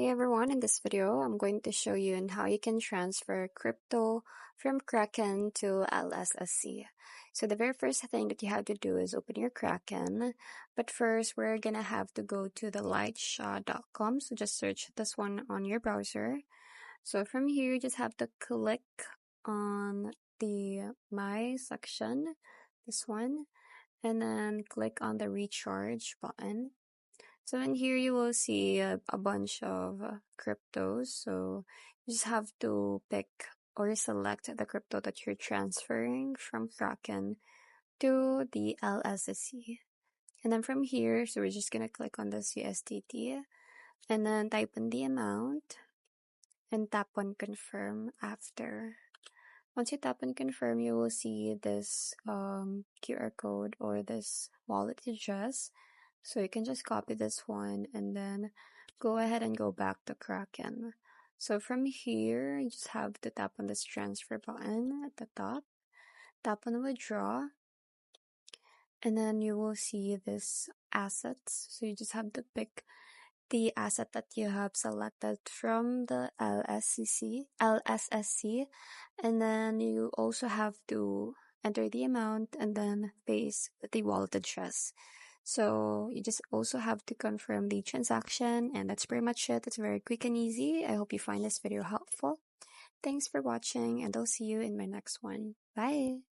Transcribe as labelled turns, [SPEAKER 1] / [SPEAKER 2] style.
[SPEAKER 1] Hey everyone, in this video, I'm going to show you on how you can transfer crypto from Kraken to LSSC. So the very first thing that you have to do is open your Kraken. But first, we're gonna have to go to the lightshaw.com. So just search this one on your browser. So from here, you just have to click on the My section, this one, and then click on the recharge button. So in here you will see a bunch of cryptos. So you just have to pick or select the crypto that you're transferring from Kraken to the LSSC. And then from here, so we're just gonna click on this USDT and then type in the amount and tap on confirm after. Once you tap on confirm, you will see this QR code or this wallet address. So you can just copy this one and then go ahead and go back to Kraken. So from here, you just have to tap on this transfer button at the top, tap on withdraw, and then you will see this assets. So you just have to pick the asset that you have selected from the LSSC, and then you also have to enter the amount and then paste the wallet address. So you just also have to confirm the transaction, and that's pretty much it. It's very quick and easy. I hope you find this video helpful. Thanks for watching, and I'll see you in my next one. Bye!